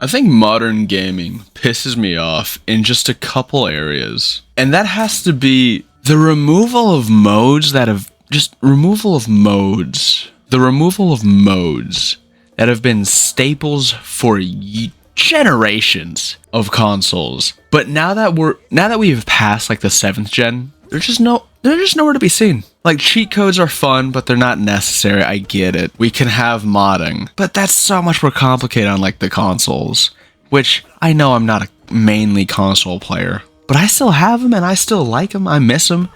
I think modern gaming pisses me off in just a couple areas. And that has to be the removal of modes that have The removal of modes that have been staples for generations of consoles. But now that we've passed like the 7th gen, they're just nowhere to be seen. Like, cheat codes are fun, but they're not necessary. I get it. We can have modding, but that's so much more complicated on like the consoles, which I know I'm not a mainly console player, but I still have them and I still like them. I miss them.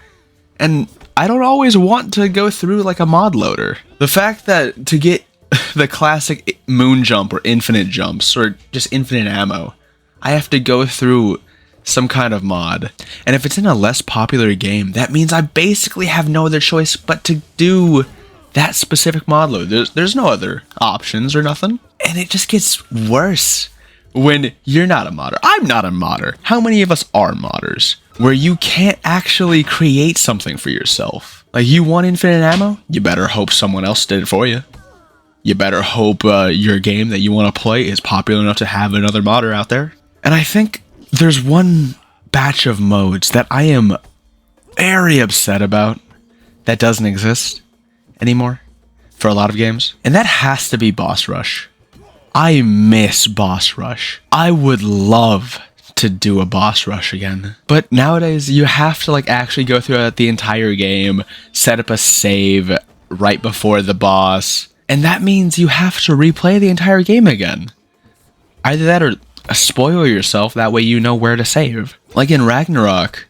And I don't always want to go through like a mod loader. The fact that to get the classic moon jump or infinite jumps or just infinite ammo, I have to go through some kind of mod. And if it's in a less popular game, that means I basically have no other choice but to do that specific mod load. There's no other options or nothing. And it just gets worse when you're not a modder. I'm not a modder. How many of us are modders? Where you can't actually create something for yourself. Like, you want infinite ammo? You better hope someone else did it for you. You better hope your game that you want to play is popular enough to have another modder out there. And I think there's one batch of modes that I am very upset about that doesn't exist anymore for a lot of games. And that has to be Boss Rush. I miss Boss Rush. I would love to do a Boss Rush again. But nowadays, you have to like actually go through the entire game, set up a save right before the boss, and that means you have to replay the entire game again. Either that or spoil yourself, that way you know where to save. Like in Ragnarok,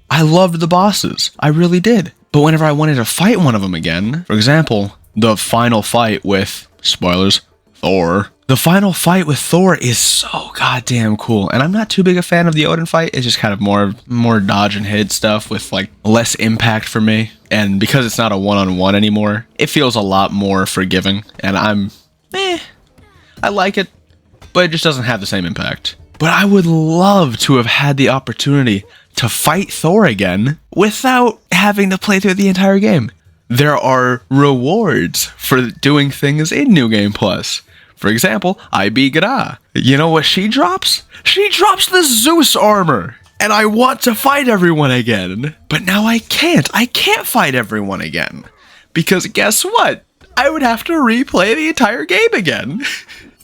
I loved the bosses. I really did. But whenever I wanted to fight one of them again, for example, the final fight with, spoilers, Thor. The final fight with Thor is so goddamn cool. And I'm not too big a fan of the Odin fight. It's just kind of more dodge and hit stuff with like less impact for me. And because it's not a one-on-one anymore, it feels a lot more forgiving. And I like it, but it just doesn't have the same impact. But I would love to have had the opportunity to fight Thor again without having to play through the entire game. There are rewards for doing things in New Game Plus. For example, I beat Gra. You know what she drops? She drops the Zeus armor. And I want to fight everyone again. But now I can't. I can't fight everyone again. Because guess what? I would have to replay the entire game again.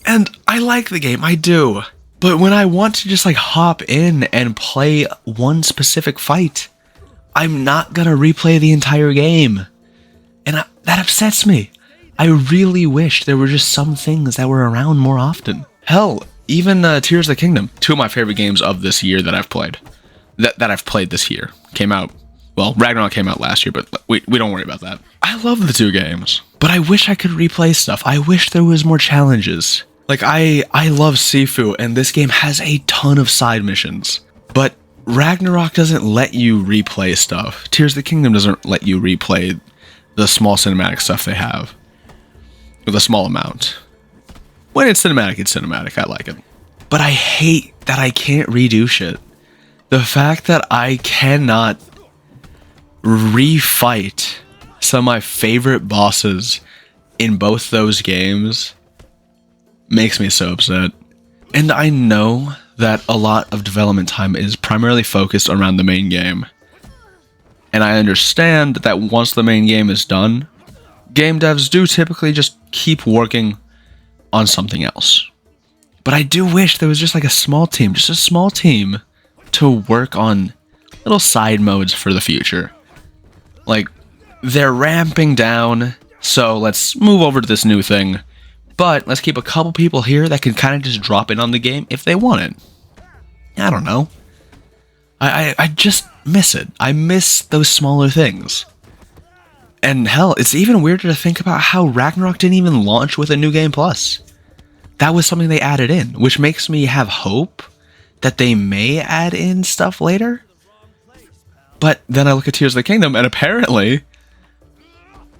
And I like the game, I do. But when I want to just like hop in and play one specific fight, I'm not gonna replay the entire game. And that upsets me. I really wish there were just some things that were around more often. Hell, even Tears of the Kingdom, 2 of my favorite games of this year that I've played. That I've played this year. Came out, well, Ragnarok came out last year, but we don't worry about that. I love the 2 games, but I wish I could replay stuff. I wish there was more challenges. Like, I love Sifu, and this game has a ton of side missions. But Ragnarok doesn't let you replay stuff. Tears of the Kingdom doesn't let you replay the small cinematic stuff they have. With a small amount. When it's cinematic, it's cinematic. I like it. But I hate that I can't redo shit. The fact that I cannot refight some of my favorite bosses in both those games makes me so upset. And I know that a lot of development time is primarily focused around the main game. And I understand that once the main game is done, game devs do typically just keep working on something else. But I do wish there was just like a small team to work on little side modes for the future. Like, they're ramping down, so let's move over to this new thing. But let's keep a couple people here that can kind of just drop in on the game if they want it. I don't know. I just miss it. I miss those smaller things. And hell, it's even weirder to think about how Ragnarok didn't even launch with a New Game Plus. That was something they added in, which makes me have hope that they may add in stuff later. But then I look at Tears of the Kingdom, and apparently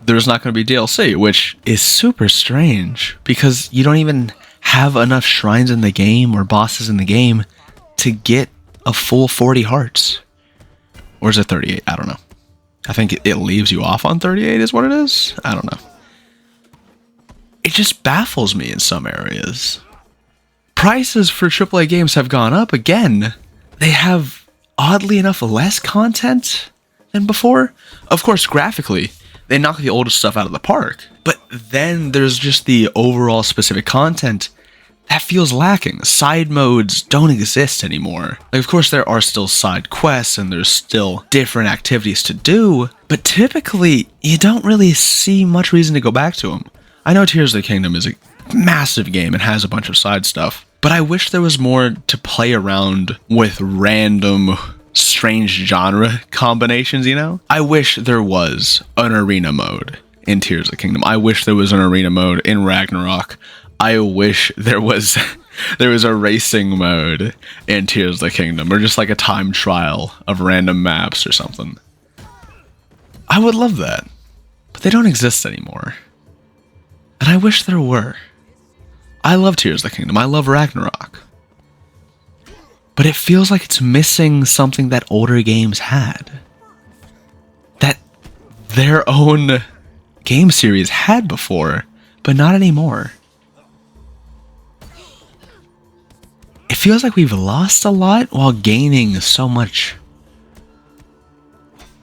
there's not going to be DLC, which is super strange, because you don't even have enough shrines in the game or bosses in the game to get a full 40 hearts. Or is it 38? I don't know. I think it leaves you off on 38 is what it is? I don't know. It just baffles me in some areas. prices for AAA games have gone up again. They have, oddly enough, less content than before. Of course, graphically, they knock the oldest stuff out of the park. But then there's just the overall specific content that feels lacking. Side modes don't exist anymore. Like, of course, there are still side quests and there's still different activities to do, but typically, you don't really see much reason to go back to them. I know Tears of the Kingdom is a massive game and has a bunch of side stuff, but I wish there was more to play around with random, strange genre combinations, you know? I wish there was an arena mode in Tears of the Kingdom. I wish there was an arena mode in Ragnarok. I wish there was a racing mode in Tears of the Kingdom, or just like a time trial of random maps or something. I would love that, but they don't exist anymore. And I wish there were. I love Tears of the Kingdom. I love Ragnarok. But it feels like it's missing something that older games had. That their own game series had before, but not anymore. It feels like we've lost a lot while gaining so much.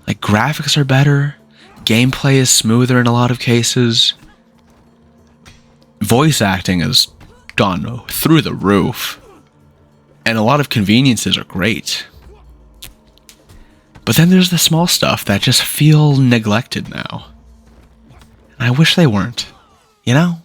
Like, graphics are better, gameplay is smoother in a lot of cases, voice acting has gone through the roof, and a lot of conveniences are great. But then there's the small stuff that just feel neglected now. And I wish they weren't, you know?